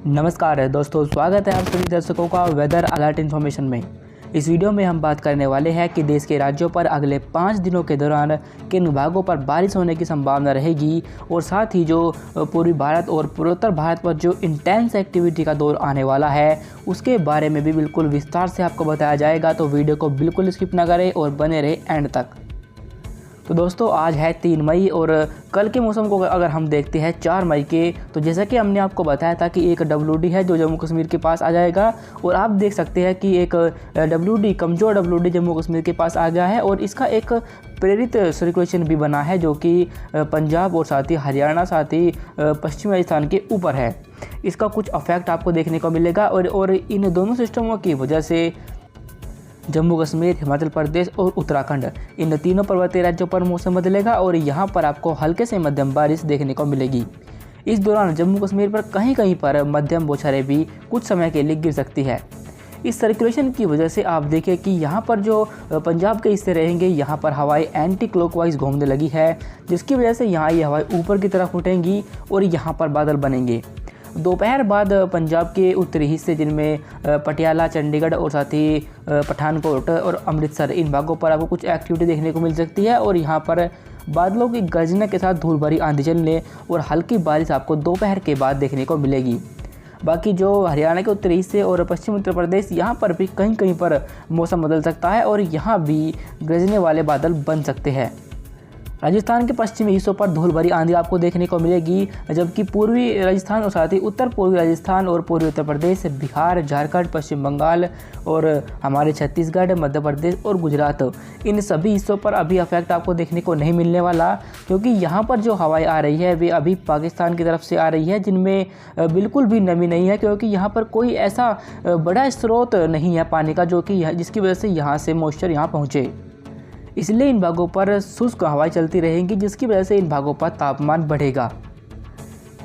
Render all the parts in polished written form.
नमस्कार दोस्तों, स्वागत है आप सभी दर्शकों का वेदर अलर्ट इन्फॉर्मेशन में। इस वीडियो में हम बात करने वाले हैं कि देश के राज्यों पर अगले 5 दिनों के दौरान किन विभागों पर बारिश होने की संभावना रहेगी और साथ ही जो पूर्वी भारत और पूर्वोत्तर भारत पर जो इंटेंस एक्टिविटी का दौर आने वाला है उसके बारे में भी बिल्कुल विस्तार से आपको बताया जाएगा। तो वीडियो को बिल्कुल स्किप ना करें और बने रहे एंड तक। तो दोस्तों, आज है 3 मई और कल के मौसम को अगर हम देखते हैं 4 मई के, तो जैसा कि हमने आपको बताया था कि एक WD है जो जम्मू कश्मीर के पास आ जाएगा और आप देख सकते हैं कि एक WD कमज़ोर WD जम्मू कश्मीर के पास आ गया है और इसका एक प्रेरित सर्कुलेशन भी बना है जो कि पंजाब और साथ ही हरियाणा साथ ही पश्चिमी राजस्थान के ऊपर है। इसका कुछ इफेक्ट आपको देखने को मिलेगा और इन दोनों सिस्टमों की वजह से जम्मू कश्मीर, हिमाचल प्रदेश और उत्तराखंड इन तीनों पर्वतीय राज्यों पर मौसम बदलेगा और यहाँ पर आपको हल्के से मध्यम बारिश देखने को मिलेगी। इस दौरान जम्मू कश्मीर पर कहीं कहीं पर मध्यम बौछारें भी कुछ समय के लिए गिर सकती है। इस सर्कुलेशन की वजह से आप देखें कि यहाँ पर जो पंजाब के हिस्से रहेंगे यहाँ पर हवाएं एंटी क्लॉकवाइज घूमने लगी है, जिसकी वजह से यहाँ ये हवाएं ऊपर की तरफ उठेंगी और यहाँ पर बादल बनेंगे। दोपहर बाद पंजाब के उत्तरी हिस्से जिनमें पटियाला, चंडीगढ़ और साथ ही पठानकोट और अमृतसर इन भागों पर आपको कुछ एक्टिविटी देखने को मिल सकती है और यहाँ पर बादलों की गर्जना के साथ धूल भरी आंधी चलने और हल्की बारिश आपको दोपहर के बाद देखने को मिलेगी। बाकी जो हरियाणा के उत्तरी हिस्से और पश्चिमी उत्तर प्रदेश यहाँ पर भी कहीं कहीं पर मौसम बदल सकता है और यहाँ भी गरजने वाले बादल बन सकते हैं। राजस्थान के पश्चिमी हिस्सों पर धूल भरी आंधी आपको देखने को मिलेगी, जबकि पूर्वी राजस्थान और साथ ही उत्तर पूर्वी राजस्थान और पूर्वी उत्तर प्रदेश, बिहार, झारखंड, पश्चिम बंगाल और हमारे छत्तीसगढ़, मध्य प्रदेश और गुजरात इन सभी हिस्सों पर अभी इफेक्ट आपको देखने को नहीं मिलने वाला, क्योंकि यहाँ पर जो हवाएं आ रही है वे अभी पाकिस्तान की तरफ से आ रही है जिनमें बिल्कुल भी नमी नहीं है, क्योंकि यहाँ पर कोई ऐसा बड़ा स्रोत नहीं है पानी का जो कि जिसकी वजह से यहाँ से मॉइस्चर यहाँ पहुँचे। इसलिए इन भागों पर शुष्क हवाएं चलती रहेंगी, जिसकी वजह से इन भागों पर तापमान बढ़ेगा।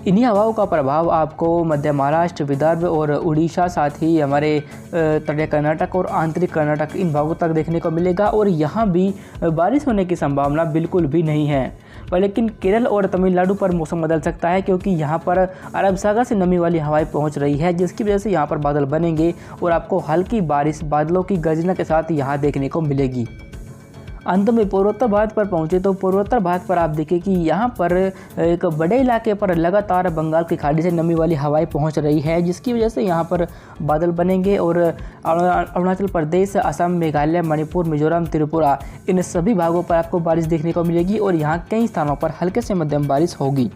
इन्हीं हवाओं का प्रभाव आपको मध्य महाराष्ट्र, विदर्भ और उड़ीसा साथ ही हमारे तटीय कर्नाटक और आंतरिक कर्नाटक इन भागों तक देखने को मिलेगा और यहाँ भी बारिश होने की संभावना बिल्कुल भी नहीं है। पर लेकिन केरल और तमिलनाडु पर मौसम बदल सकता है, क्योंकि यहाँ पर अरब सागर से नमी वाली हवाएं पहुँच रही है, जिसकी वजह से यहाँ पर बादल बनेंगे और आपको हल्की बारिश बादलों की गर्जना के साथ यहाँ देखने को मिलेगी। अंत में पूर्वोत्तर भारत पर पहुंचे तो पूर्वोत्तर भारत पर आप देखें कि यहाँ पर एक बड़े इलाके पर लगातार बंगाल की खाड़ी से नमी वाली हवाएं पहुंच रही है, जिसकी वजह से यहाँ पर बादल बनेंगे और अरुणाचल प्रदेश, असम, मेघालय, मणिपुर, मिजोरम, त्रिपुरा इन सभी भागों पर आपको बारिश देखने को मिलेगी और यहाँ कई स्थानों पर हल्के से मध्यम बारिश होगी।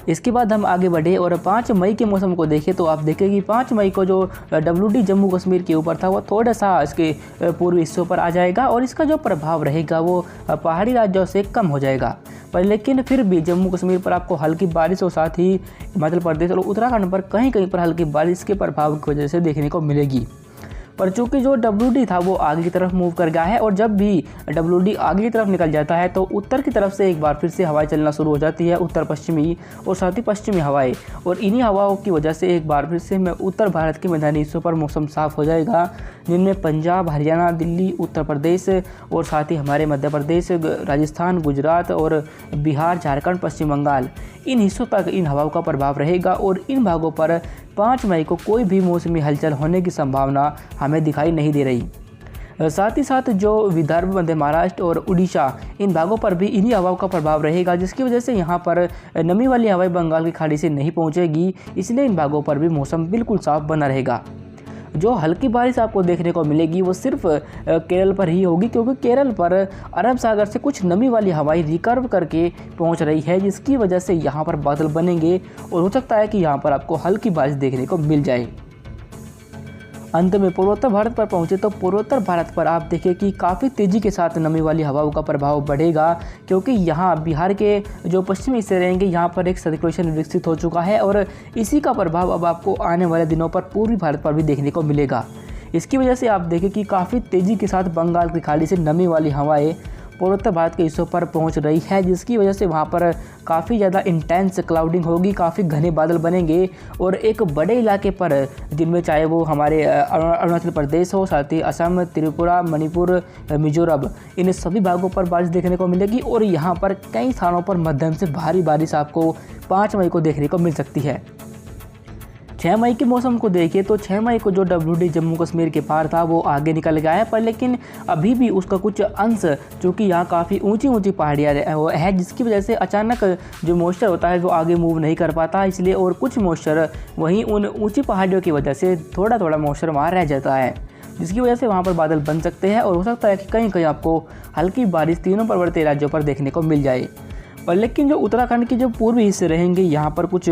इसके बाद हम आगे बढ़े और 5 मई के मौसम को देखें तो आप देखें कि 5 मई को जो WD जम्मू कश्मीर के ऊपर था वो थोड़ा सा इसके पूर्वी हिस्सों पर आ जाएगा और इसका जो प्रभाव रहेगा वो पहाड़ी राज्यों से कम हो जाएगा। पर लेकिन फिर भी जम्मू कश्मीर पर आपको हल्की बारिश और साथ ही हिमाचल प्रदेश और उत्तराखंड पर कहीं कहीं पर हल्की बारिश के प्रभाव की वजह से देखने को मिलेगी। पर चूँकि जो WD था वो आगे की तरफ मूव कर गया है और जब भी WD आगे की तरफ निकल जाता है तो उत्तर की तरफ से एक बार फिर से हवाएं चलना शुरू हो जाती है, उत्तर पश्चिमी और साथ ही पश्चिमी हवाएं, और इन्हीं हवाओं की वजह से एक बार फिर से उत्तर भारत के मैदानी हिस्सों पर मौसम साफ हो जाएगा, जिनमें पंजाब, हरियाणा, दिल्ली, उत्तर प्रदेश और साथ ही हमारे मध्य प्रदेश, राजस्थान, गुजरात और बिहार, झारखंड, पश्चिम बंगाल इन हिस्सों तक इन हवाओं का प्रभाव रहेगा और इन भागों पर 5 मई को कोई भी मौसमी हलचल होने की संभावना हमें दिखाई नहीं दे रही। साथ ही साथ जो विदर्भ, मध्य महाराष्ट्र और उड़ीसा इन भागों पर भी इन्हीं हवाओं का प्रभाव रहेगा, जिसकी वजह से यहाँ पर नमी वाली हवाएं बंगाल की खाड़ी से नहीं पहुँचेगी, इसलिए इन भागों पर भी मौसम बिल्कुल साफ बना रहेगा। जो हल्की बारिश आपको देखने को मिलेगी वो सिर्फ केरल पर ही होगी, क्योंकि केरल पर अरब सागर से कुछ नमी वाली हवाएं रिकर्व करके पहुंच रही है, जिसकी वजह से यहाँ पर बादल बनेंगे और हो सकता है कि यहाँ पर आपको हल्की बारिश देखने को मिल जाए। अंत में पूर्वोत्तर भारत पर पहुंचे तो पूर्वोत्तर भारत पर आप देखें कि काफ़ी तेज़ी के साथ नमी वाली हवाओं का प्रभाव बढ़ेगा, क्योंकि यहाँ बिहार के जो पश्चिमी हिस्से रहेंगे यहाँ पर एक सर्कुलेशन विकसित हो चुका है और इसी का प्रभाव अब आपको आने वाले दिनों पर पूर्वी भारत पर भी देखने को मिलेगा। इसकी वजह से आप देखें कि काफ़ी तेज़ी के साथ बंगाल की खाड़ी से नमी वाली हवाएं पूर्वोत्तर भारत के हिस्सों पर पहुंच रही है, जिसकी वजह से वहां पर काफ़ी ज़्यादा इंटेंस क्लाउडिंग होगी, काफ़ी घने बादल बनेंगे और एक बड़े इलाके पर जिनमें चाहे वो हमारे अरुणाचल प्रदेश हो, साथ ही असम, त्रिपुरा, मणिपुर, मिजोरम इन सभी भागों पर बारिश देखने को मिलेगी और यहाँ पर कई स्थानों पर मध्यम से भारी बारिश आपको 5 मई को देखने को मिल सकती है। 6 मई के मौसम को देखिए तो 6 मई को जो WD जम्मू कश्मीर के पार था वो आगे निकल गया है, पर लेकिन अभी भी उसका कुछ अंश, चूँकि यहाँ काफ़ी ऊंची पहाड़ियाँ है, जिसकी वजह से अचानक जो मॉइस्चर होता है वो आगे मूव नहीं कर पाता, इसलिए और कुछ मॉइस्चर वहीं उन ऊंची पहाड़ियों की वजह से थोड़ा मॉइस्चर वहाँ रह जाता है, जिसकी वजह से वहाँ पर बादल बन सकते हैं और हो सकता है कि कहीं कहीं आपको हल्की बारिश तीनों पर्वतीय राज्यों पर देखने को मिल जाए। पर लेकिन जो उत्तराखंड के जो पूर्वी हिस्से रहेंगे यहाँ पर कुछ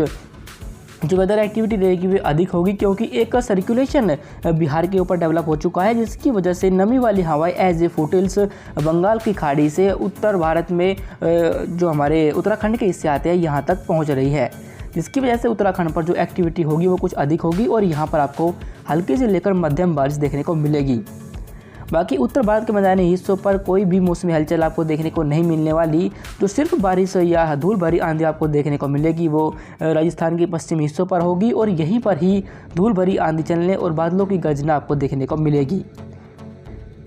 जो वेदर एक्टिविटी रहेगी वे अधिक होगी, क्योंकि एक सर्कुलेशन बिहार के ऊपर डेवलप हो चुका है, जिसकी वजह से नमी वाली हवाएं एज ए फुटहिल्स बंगाल की खाड़ी से उत्तर भारत में जो हमारे उत्तराखंड के हिस्से आते हैं यहाँ तक पहुँच रही है, जिसकी वजह से उत्तराखंड पर जो एक्टिविटी होगी वो कुछ अधिक होगी और यहाँ पर आपको हल्की से लेकर मध्यम बारिश देखने को मिलेगी। बाकी उत्तर भारत के मैदानी हिस्सों पर कोई भी मौसमी हलचल आपको देखने को नहीं मिलने वाली। जो सिर्फ बारिश या धूल भरी आंधी आपको देखने को मिलेगी वो राजस्थान के पश्चिमी हिस्सों पर होगी और यहीं पर ही धूल भरी आंधी चलने और बादलों की गर्जना आपको देखने को मिलेगी।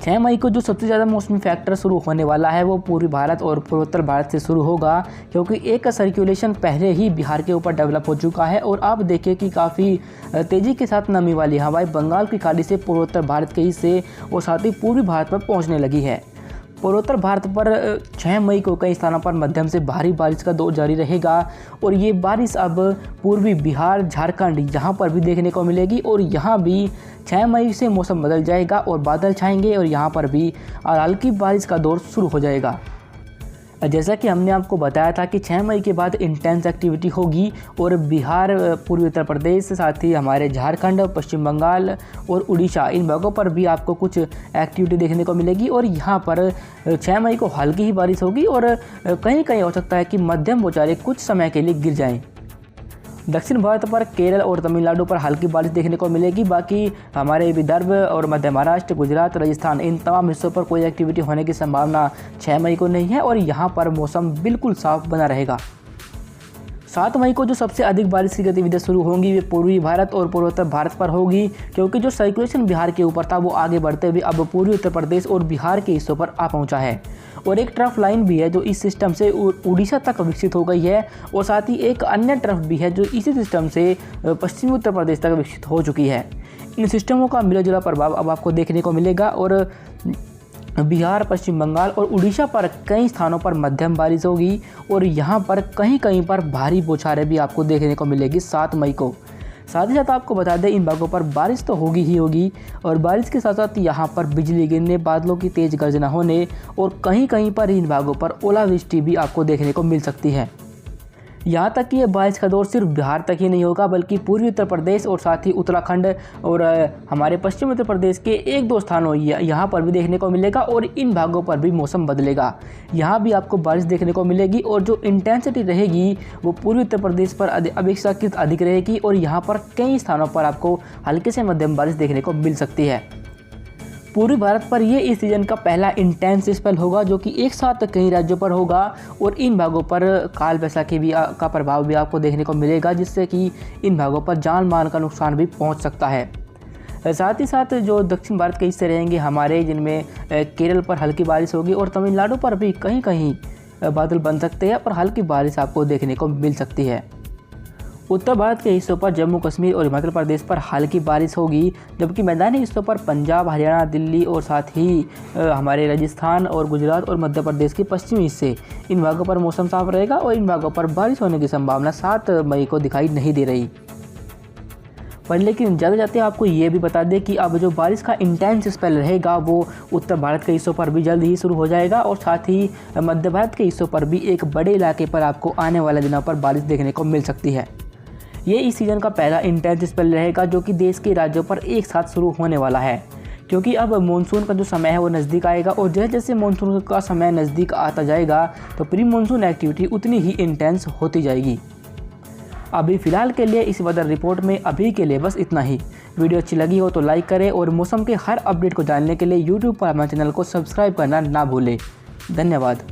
6 मई को जो सबसे ज़्यादा मौसमी फैक्टर शुरू होने वाला है वो पूर्वी भारत और पूर्वोत्तर भारत से शुरू होगा, क्योंकि एक सर्कुलेशन पहले ही बिहार के ऊपर डेवलप हो चुका है और आप देखिए कि काफ़ी तेज़ी के साथ नमी वाली हवाएं बंगाल की खाड़ी से पूर्वोत्तर भारत के हिस्से और साथ ही पूर्वी भारत पर पहुंचने लगी है। पूर्वोत्तर भारत पर 6 मई को कई स्थानों पर मध्यम से भारी बारिश का दौर जारी रहेगा और ये बारिश अब पूर्वी बिहार, झारखंड यहाँ पर भी देखने को मिलेगी और यहाँ भी 6 मई से मौसम बदल जाएगा और बादल छाएंगे और यहाँ पर भी हल्की बारिश का दौर शुरू हो जाएगा। जैसा कि हमने आपको बताया था कि 6 मई के बाद इंटेंस एक्टिविटी होगी और बिहार, पूर्वी उत्तर प्रदेश, साथ ही हमारे झारखंड, पश्चिम बंगाल और उड़ीसा, इन भागों पर भी आपको कुछ एक्टिविटी देखने को मिलेगी और यहाँ पर 6 मई को हल्की ही बारिश होगी और कहीं कहीं हो सकता है कि मध्यम बौछारें कुछ समय के लिए गिर जाएँ। दक्षिण भारत पर केरल और तमिलनाडु पर हल्की बारिश देखने को मिलेगी। बाकी हमारे विदर्भ और मध्य महाराष्ट्र, गुजरात, राजस्थान, इन तमाम हिस्सों पर कोई एक्टिविटी होने की संभावना 6 मई को नहीं है और यहाँ पर मौसम बिल्कुल साफ बना रहेगा। 7 मई को जो सबसे अधिक बारिश की गतिविधियाँ शुरू होंगी वे पूर्वी भारत और पूर्वोत्तर भारत पर होगी, क्योंकि जो सर्कुलेशन बिहार के ऊपर था वो आगे बढ़ते हुए अब पूर्वी उत्तर प्रदेश और बिहार के हिस्सों पर आ पहुंचा है और एक ट्रफ लाइन भी है जो इस सिस्टम से उड़ीसा तक विकसित हो गई है और साथ ही एक अन्य ट्रफ भी है जो इसी सिस्टम से पश्चिमी उत्तर प्रदेश तक विकसित हो चुकी है। इन सिस्टमों का मिला जुला प्रभाव अब आपको देखने को मिलेगा और बिहार, पश्चिम बंगाल और उड़ीसा पर कई स्थानों पर मध्यम बारिश होगी और यहाँ पर कहीं कहीं पर भारी बौछारें भी आपको देखने को मिलेगी 7 मई को। साथ ही साथ आपको बता दें इन भागों पर बारिश तो होगी ही होगी और बारिश के साथ साथ यहाँ पर बिजली गिरने, बादलों की तेज़ गर्जना होने और कहीं कहीं पर इन भागों पर ओलावृष्टि भी आपको देखने को मिल सकती है। यहाँ तक कि ये बारिश का दौर सिर्फ बिहार तक ही नहीं होगा बल्कि पूर्वी उत्तर प्रदेश और साथ ही उत्तराखंड और हमारे पश्चिमी उत्तर प्रदेश के 1-2 स्थानों यहाँ पर भी देखने को मिलेगा और इन भागों पर भी मौसम बदलेगा। यहाँ भी आपको बारिश देखने को मिलेगी और जो इंटेंसिटी रहेगी वो पूर्वी उत्तर प्रदेश पर अपेक्षाकृत अधिक रहेगी और यहाँ पर कई स्थानों पर आपको हल्के से मध्यम बारिश देखने को मिल सकती है। पूर्वी भारत पर ये इस सीजन का पहला इंटेंस स्पेल होगा जो कि एक साथ कई राज्यों पर होगा और इन भागों पर काल बैसाखी भी का प्रभाव भी आपको देखने को मिलेगा, जिससे कि इन भागों पर जान माल का नुकसान भी पहुंच सकता है। साथ ही साथ जो दक्षिण भारत के हिस्से रहेंगे हमारे, जिनमें केरल पर हल्की बारिश होगी और तमिलनाडु पर भी कहीं कहीं बादल बन सकते हैं और हल्की बारिश आपको देखने को मिल सकती है। उत्तर भारत के हिस्सों पर जम्मू कश्मीर और हिमाचल प्रदेश पर हल्की बारिश होगी, जबकि मैदानी हिस्सों पर पंजाब, हरियाणा, दिल्ली और साथ ही हमारे राजस्थान और गुजरात और मध्य प्रदेश के पश्चिमी हिस्से, इन भागों पर मौसम साफ रहेगा और इन भागों पर बारिश होने की संभावना 7 मई को दिखाई नहीं दे रही। पर लेकिन ज़्यादा जाते आपको ये भी बता दें कि अब जो बारिश का इंटेंस स्पेल रहेगा वो उत्तर भारत के हिस्सों पर भी जल्द ही शुरू हो जाएगा और साथ ही मध्य भारत के हिस्सों पर भी एक बड़े इलाके पर आपको आने वाले दिनों पर बारिश देखने को मिल सकती है। ये इस सीज़न का पहला इंटेंस स्पेल रहेगा जो कि देश के राज्यों पर एक साथ शुरू होने वाला है, क्योंकि अब मानसून का जो समय है वो नज़दीक आएगा और जैसे जैसे मानसून का समय नज़दीक आता जाएगा तो प्री मानसून एक्टिविटी उतनी ही इंटेंस होती जाएगी। अभी फ़िलहाल के लिए इस वेदर रिपोर्ट में अभी के लिए बस इतना ही। वीडियो अच्छी लगी हो तो लाइक करें और मौसम के हर अपडेट को जानने के लिए यूट्यूब पर हमारे चैनल को सब्सक्राइब करना ना भूलें। धन्यवाद।